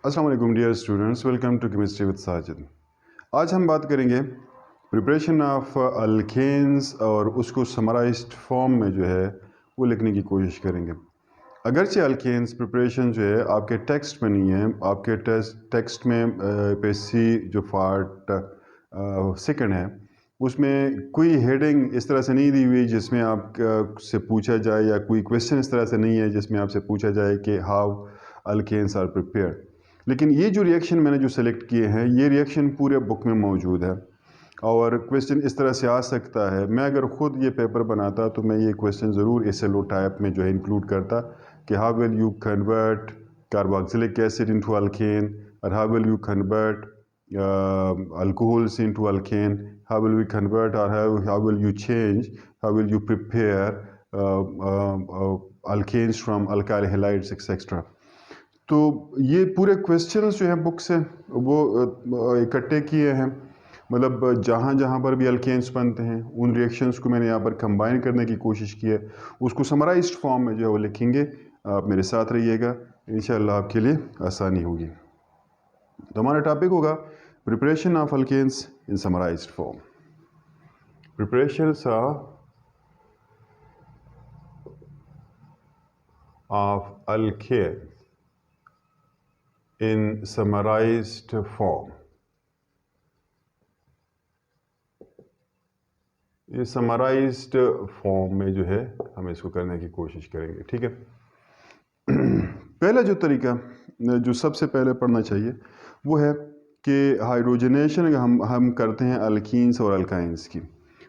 अस्सलाम वालेकुम dear students, welcome to chemistry with Sajid. आज हम बात करेंगे प्रिपरेशन ऑफ अल्केन्स और उसको समराइज्ड फॉर्म में जो है वो लिखने की कोशिश करेंगे। अगरचे अल्केन्स प्रिपरेशन जो है आपके टेक्स्ट में नहीं है, आपके टेक्स्ट में पेसी जो पार्ट सेकंड है उसमें कोई हेडिंग इस तरह से नहीं दी हुई जिसमें आप से पूछा जाए, या कोई क्वेश्चन इस तरह से नहीं है जिसमें आपसे पूछा जाए कि हाउ अल्केन्स आर प्रिपेयर्ड। लेकिन ये जो रिएक्शन मैंने जो सेलेक्ट किए हैं ये रिएक्शन पूरे बुक में मौजूद है और क्वेश्चन इस तरह से आ सकता है। मैं अगर ख़ुद ये पेपर बनाता तो मैं ये क्वेश्चन ज़रूर एसएलओ टाइप में जो है इंक्लूड करता कि how will you convert carboxylic acid into alkane, और how will you convert alcohols into alkane, how will you convert और how will you change, how will you prepare alkanes from alkyl halides etcetera. तो ये पूरे questions जो हैं book से वो इकट्ठे किए हैं, मतलब जहाँ जहाँ पर भी अल्केन्स बनते हैं उन रिएक्शंस को मैंने यहाँ पर कंबाइन करने की कोशिश की है। उसको समराइज्ड फॉर्म में जो है वो लिखेंगे। आप मेरे साथ रहिएगा, इंशाल्लाह आपके लिए आसानी होगी। तो हमारा टॉपिक होगा preparation of alkanes in summarised form. Preparation of alkane in summarized form। ये समराइज्ड फॉर्म में जो है हम इसको करने की कोशिश करेंगे, ठीक है। पहला जो तरीका जो सबसे पहले पढ़ना चाहिए वो है कि हाइड्रोजनेशन हम करते हैं अल्कीन्स और अल्काइंस की।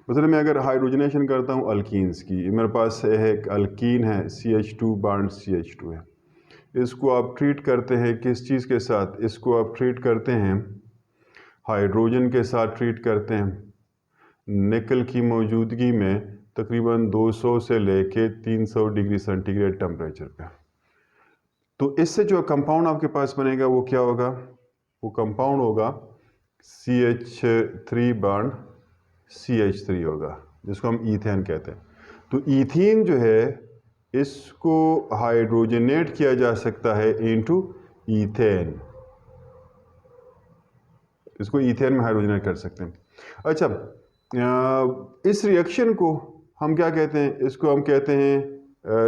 मतलब मैं अगर हाइड्रोजनेशन करता हूँ अल्कीन्स की, मेरे पास है एक अल्कीन है CH2 बॉन्ड CH2 है, इसको आप ट्रीट करते हैं किस चीज़ के साथ? इसको आप ट्रीट करते हैं हाइड्रोजन के साथ, ट्रीट करते हैं निकल की मौजूदगी में तकरीबन 200 से लेके 300 डिग्री सेंटीग्रेड टेम्परेचर पे। तो इससे जो कंपाउंड आपके पास बनेगा वो क्या होगा? वो कंपाउंड होगा CH3 बॉन्ड CH3 होगा, जिसको हम ईथेन कहते हैं। तो ईथीन जो है इसको हाइड्रोजनेट किया जा सकता है इनटू ईथेन, इसको ईथेन में हाइड्रोजनेट कर सकते हैं। अच्छा, इस रिएक्शन को हम क्या कहते हैं? इसको हम कहते हैं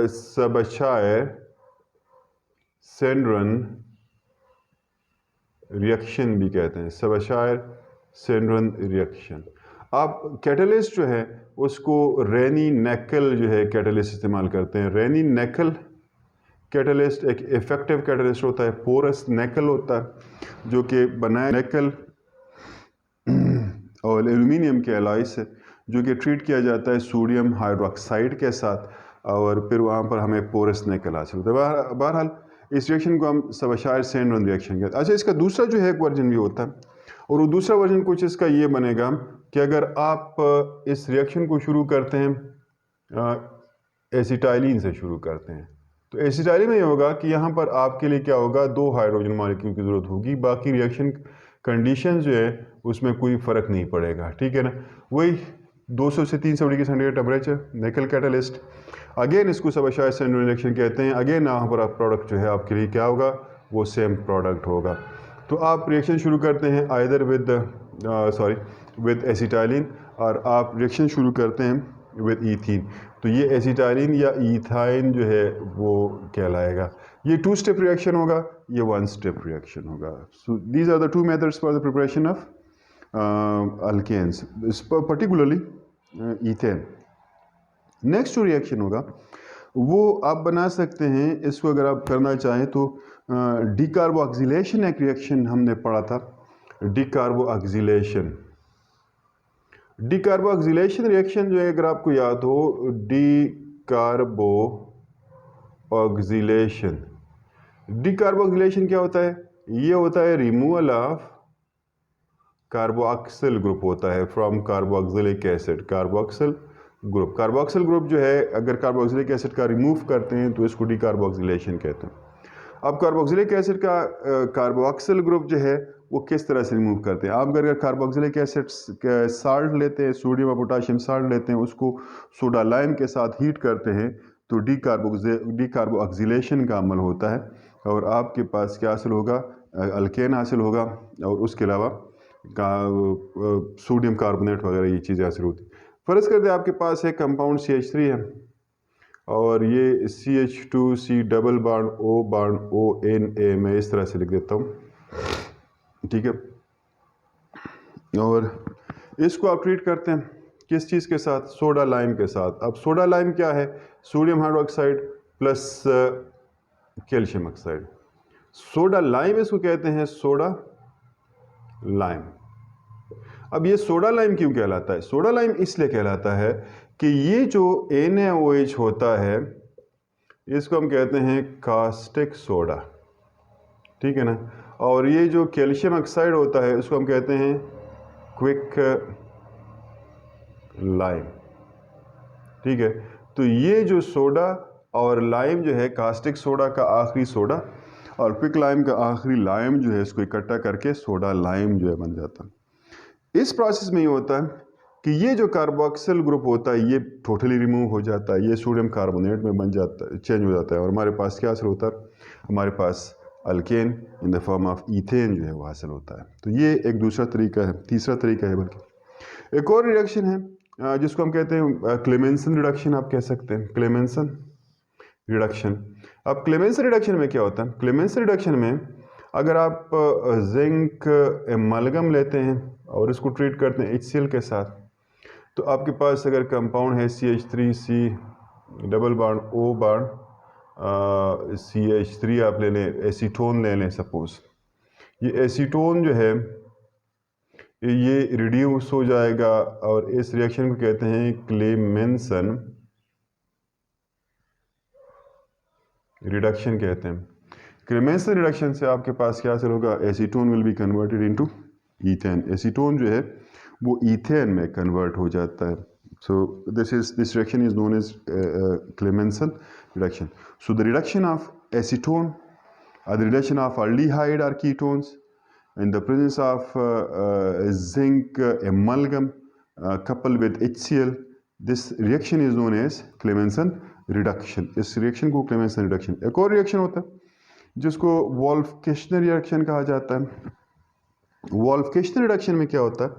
सबशायर-सेंड्रन रिएक्शन भी कहते हैं, सबशायर-सेंड्रन रिएक्शन। आप कैटलिस्ट जो है उसको रेनी-नेकल जो है कैटलिस्ट इस्तेमाल करते हैं। रेनी-नेकल कैटलिस्ट एक इफेक्टिव कैटलिस्ट होता है, पोरस नेकल होता है जो कि बनाया नेकल और एल्यूमिनियम के एलॉय से, जो कि ट्रीट किया जाता है सोडियम हाइड्रोक्साइड के साथ, और फिर वहाँ पर हमें पोरस नेकल हासिल होता है। बहरहाल इस रिएक्शन को हम सबशायर-सेंड्रन रिएक्शन कहते हैं। अच्छा, इसका दूसरा जो है एक वर्जन भी होता है, और वो दूसरा वर्जन कुछ इसका ये बनेगा कि अगर आप इस रिएक्शन को शुरू करते हैं एसिटाइलिन से शुरू करते हैं, तो एसिटाइलिन में ये होगा कि यहाँ पर आपके लिए क्या होगा? 2 हाइड्रोजन मॉलिक्यूल की ज़रूरत होगी, बाकी रिएक्शन कंडीशन जो है उसमें कोई फ़र्क नहीं पड़ेगा, ठीक है ना। वही 200 से 300 डिग्री सेंटीग्रेड टेम्परेचर, निकल कैटलिस्ट। अगेन इसको सबशायर-सेंड्रन रिएक्शन कहते हैं। अगेन यहाँ पर आप प्रोडक्ट जो है आपके लिए क्या होगा? वो सेम प्रोडक्ट होगा। तो आप रिएक्शन शुरू करते हैं आइदर विद एसिटाइलिन, और आप रिएक्शन शुरू करते हैं विद ईथीन। तो ये एसिटाइलिन या ईथाइन जो है वो कहलाएगा। ये 2 स्टेप रिएक्शन होगा, ये 1 स्टेप रिएक्शन होगा। So these are the 2 methods for the preparation of alkanes, particularly ethane. Next जो रिएक्शन होगा वो आप बना सकते हैं, इसको अगर आप करना चाहें तो डीकार्बोक्सिलेशन एक रिएक्शन हमने पढ़ा था, डीकार्बोक्सिलेशन। डीकार्बोक्सिलेशन रिएक्शन जो है अगर आपको याद हो, डीकार्बोक्सिलेशन क्या होता है? ये होता है रिमूवल ऑफ कार्बोक्सिल ग्रुप होता है from carboxylic acid. Carboxyl group जो है अगर कार्बोक्सिलिक एसिड का रिमूव करते हैं तो इसको डीकार्बोक्सिलेशन कहते हैं। अब कार्बोक्सिलिक एसिड का कार्बोक्सिल ग्रुप जो है वो किस तरह से रिमूव करते हैं? आप अगर कार्बोक्सिलिक एसिड साल्ट लेते हैं, सोडियम और पोटाशियम साल्ट लेते हैं, उसको सोडा लाइम के साथ हीट करते हैं तो डीकार्बोक्सिलेशन का अमल होता है। और आपके पास क्या हासिल होगा, अल्केन हासिल होगा, और उसके अलावा सोडियम कार्बोनेट वगैरह ये चीज़ें हासिल होती। फ़र्ज़ कर दे आपके पास एक कंपाउंड CH3 है और ये CH2C डबल बॉन्ड ONA मैं इस तरह से लिख देता हूँ, ठीक है। और इसको आप ट्रीट करते हैं किस चीज़ के साथ, सोडा लाइम के साथ। अब सोडा लाइम क्या है, sodium hydroxide plus calcium oxide. Soda lime इसको कहते हैं, सोडा लाइम। अब ये सोडा लाइम क्यों कहलाता है, सोडा लाइम इसलिए कहलाता है कि ये जो NaOH होता है इसको हम कहते हैं कास्टिक सोडा, ठीक है ना। और ये जो कैल्शियम ऑक्साइड होता है इसको हम कहते हैं क्विक लाइम, ठीक है। तो ये जो सोडा और लाइम जो है, कास्टिक सोडा का आखिरी सोडा और क्विक लाइम का आखिरी लाइम जो है, इसको इकट्ठा करके सोडा लाइम जो है बन जाता है। इस प्रोसेस में ये होता है कि ये जो कार्बोक्सिल ग्रुप होता है ये टोटली रिमूव हो जाता है, ये सोडियम कार्बोनेट में बन जाता है, चेंज हो जाता है, और हमारे पास क्या हासिल होता है, हमारे पास alkane in the form of ethane जो है वो हासिल होता है। तो ये एक दूसरा तरीका है, तीसरा तरीका है बल्कि। एक और रिएक्शन है जिसको हम कहते हैं क्लेमेंसन रिडक्शन, आप कह सकते हैं क्लेमेंसन रिडक्शन। अब क्लेमेंसन रिडक्शन में क्या होता है, क्लेमेंसन रिडक्शन में अगर आप जिंक एमालगम लेते हैं और इसको ट्रीट करते हैं HCl के साथ, तो आपके पास अगर कंपाउंड है CH3C double bond O bond CH3 आप ले लें, एसीटोन ले लें सपोज, ये एसीटोन जो है ये रिड्यूस हो जाएगा और इस रिएक्शन को कहते हैं क्लेमेंसन रिडक्शन कहते हैं। क्लेमेंसन रिडक्शन से आपके पास क्या हासिल होगा, acetone will be converted into ethane, acetone जो है वो ईथेन में कन्वर्ट हो जाता है। So this reaction is known as Clemmensen reduction. So the reduction of acetone or the reduction of aldehyde or ketones in the presence of zinc amalgam coupled with HCl, this reaction is known as Clemmensen reduction. इस reaction को Clemmensen reduction। एक और reaction होता है जिसको Wolff-Kishner reaction कहा जाता है। वोल्फ-किश्नर रिडक्शन में क्या होता है,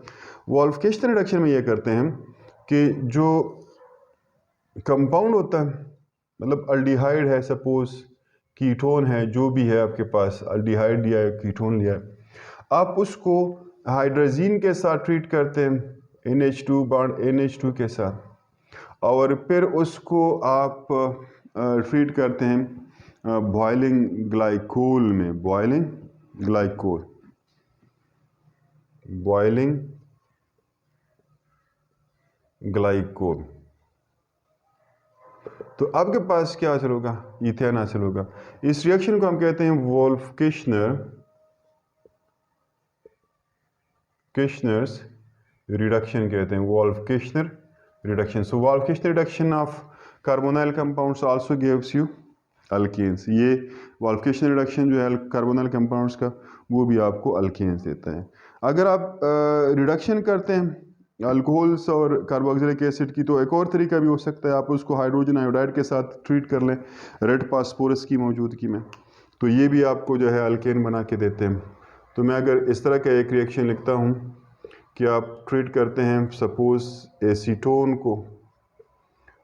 वोल्फ-किश्नर रिडक्शन में ये करते हैं कि जो कंपाउंड होता है, मतलब अल्डिहाइड है सपोज, कीटोन है, जो भी है आपके पास, अल्डिहाइड लिया है, कीटोन लिया है, आप उसको हाइड्रोजीन के साथ ट्रीट करते हैं NH2 बॉन्ड NH2 के साथ, और फिर उसको आप ट्रीट करते हैं बॉइलिंग ग्लाइकोल में, बॉइलिंग ग्लाइकोल, बॉइलिंग ग्लाइकोल। तो आपके पास क्या हासिल होगा, ईथेन हासिल होगा। इस रिएक्शन को हम कहते हैं वोल्फ-किश्नर्स रिडक्शन कहते हैं, Wolff Kishner reduction. So Wolff Kishner reduction of carbonyl compounds also gives you alkanes. ये वोल्फ-किश्नर रिडक्शन जो है कार्बोनाइल कंपाउंड्स का, वो भी आपको अल्केन्स देता है। अगर आप रिडक्शन करते हैं अल्कोहल्स और कार्बोक्सिलिक एसिड की, तो एक और तरीका भी हो सकता है, आप उसको हाइड्रोजन आयोडाइड के साथ ट्रीट कर लें रेड फास्फोरस की मौजूदगी में, तो ये भी आपको जो है अल्केन बना के देते हैं। तो मैं अगर इस तरह का एक रिएक्शन लिखता हूँ कि आप ट्रीट करते हैं सपोज एसीटोन को,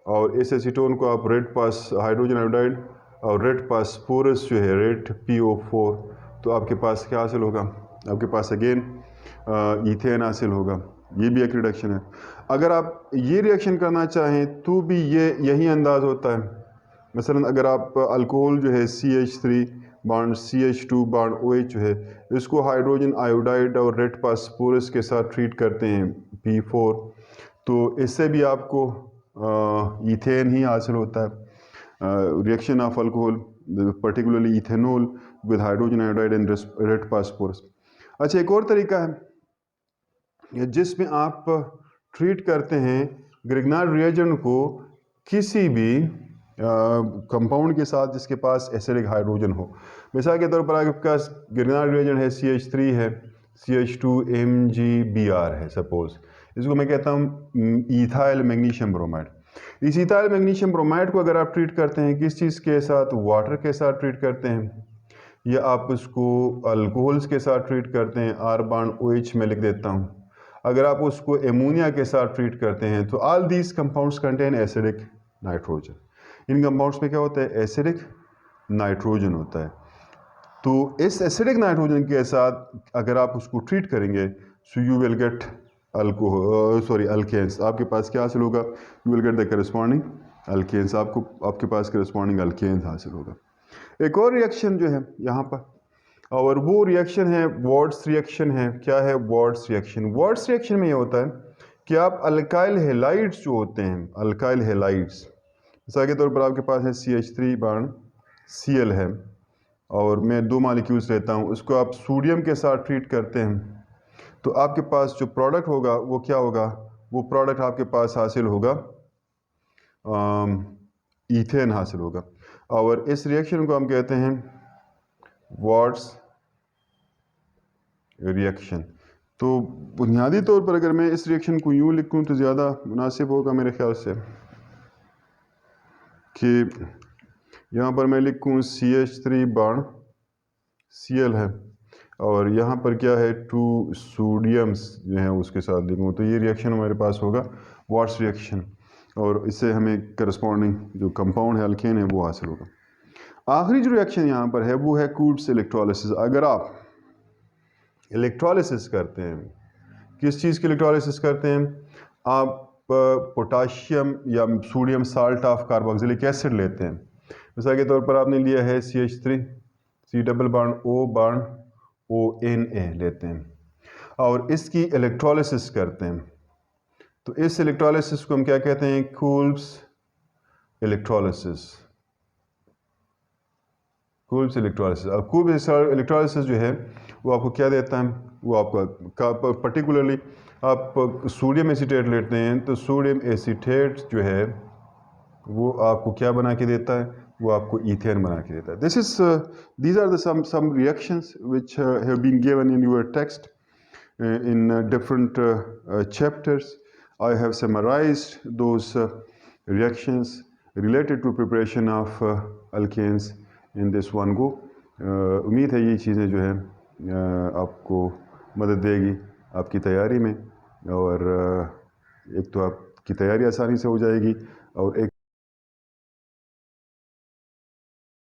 और इस एसीटोन को आप रेड पास हाइड्रोजन आयोडाइड और रेड फास्फोरस जो है रेड PO4, तो आपके पास क्या हासिल होगा, आपके पास अगेन ईथेन हासिल होगा। ये भी एक रिडक्शन है। अगर आप ये रिएक्शन करना चाहें तो भी ये यही अंदाज होता है। मसलन अगर आप अल्कोहल जो है CH3 bond CH2 bond OH जो है, इसको हाइड्रोजन आयोडाइड और रेड फास्फोरस के साथ ट्रीट करते हैं P4, तो इससे भी आपको ईथेन ही हासिल होता है। Reaction of alcohol particularly ethanol with hydrogen iodide and red phosphorus. अच्छा, एक और तरीका है जिसमें आप ट्रीट करते हैं ग्रिग्नार्ड रिएजेंट को किसी भी कंपाउंड के साथ जिसके पास एसिडिक हाइड्रोजन हो। मिसाल के तौर पर आपके पास ग्रिग्नार्ड रिएजेंट है CH3 है, CH2MgBr है सपोज, इसको मैं कहता हूँ इथाइल मैग्नीशियम ब्रोमाइड। इस इथाइल मैग्नीशियम ब्रोमाइड को अगर आप ट्रीट करते हैं किस चीज़ के साथ, वाटर के साथ ट्रीट करते हैं, या आप उसको अल्कोहल्स के साथ ट्रीट करते हैं, R बॉन्ड OH में लिख देता हूँ। अगर आप उसको एमोनिया के साथ ट्रीट करते हैं तो all these compounds contain acidic nitrogen. In compounds में क्या होता है? एसिडिक नाइट्रोजन होता है। तो इस एसिडिक नाइट्रोजन के साथ अगर आप उसको ट्रीट करेंगे so you will get alkanes. आपके पास क्या हासिल होगा? You will get the corresponding alkanes. आपके पास करस्पॉन्डिंग अल्केन्स हासिल होगा। एक और रिएक्शन जो है यहाँ पर, और वो रिएक्शन है वॉर्ड्स रिएक्शन है। क्या है वॉर्ड्स रिएक्शन? वॉर्ड्स रिएक्शन में ये होता है कि आप अल्काइल हेलाइड्स जो होते हैं, अल्काइल हेलाइड्स, मिसाल के तौर पर आपके पास है CH3 बॉन्ड Cl है और मैं 2 मॉलिक्यूल्स लेता हूँ, उसको आप सोडियम के साथ ट्रीट करते हैं तो आपके पास जो प्रोडक्ट होगा वो क्या होगा? वो प्रोडक्ट आपके पास हासिल होगा ईथेन हासिल होगा। और इस रिएक्शन को हम कहते हैं वॉर्ड्स रिएक्शन। तो बुनियादी तौर पर अगर मैं इस रिएक्शन को यूँ लिखूँ तो ज़्यादा मुनासिब होगा मेरे ख्याल से कि यहाँ पर मैं लिखूँ CH3 बॉन्ड Cl है और यहाँ पर क्या है 2 सोडियम्स जो हैं उसके साथ लिखूँ, तो ये रिएक्शन हमारे पास होगा वॉर्ड्स रिएक्शन और इससे हमें करस्पॉन्डिंग जो कंपाउंड है अल्केन है वो हासिल होगा। आखिरी जो रिएक्शन यहाँ पर है वो है कूड्स इलेक्ट्रोलिसिस। अगर आप इलेक्ट्रोलिसिस करते हैं, किस चीज़ की इलेक्ट्रोलिसिस करते हैं? आप पोटाशियम या sodium salt of carboxylic acid लेते हैं। मिसाल के तौर पर आपने लिया है CH3 C double bond O bond ONA लेते हैं और इसकी इलेक्ट्रोलिसिस करते हैं। तो इस इलेक्ट्रोलिसिस को हम क्या कहते हैं? कूल्ब्स इलेक्ट्रोलिसिस। कूल्ब्स इलेक्ट्रोलिसिस। अब कूल्ब्स इलेक्ट्रोलिसिस जो है वो आपको क्या देता है? वो आपका पर्टिकुलरली आप सोडियम एसीटेट लेते हैं तो सोडियम एसीटेट जो है वो आपको क्या बना के देता है? वो आपको ईथेन बना के देता है। These are the some reactions which have been given in your text in different chapters. I have summarized those reactions related to preparation of alkanes in this one go. उम्मीद है ये चीज़ें जो है आपको मदद देगी आपकी तैयारी में और एक तो आपकी तैयारी आसानी से हो जाएगी और एक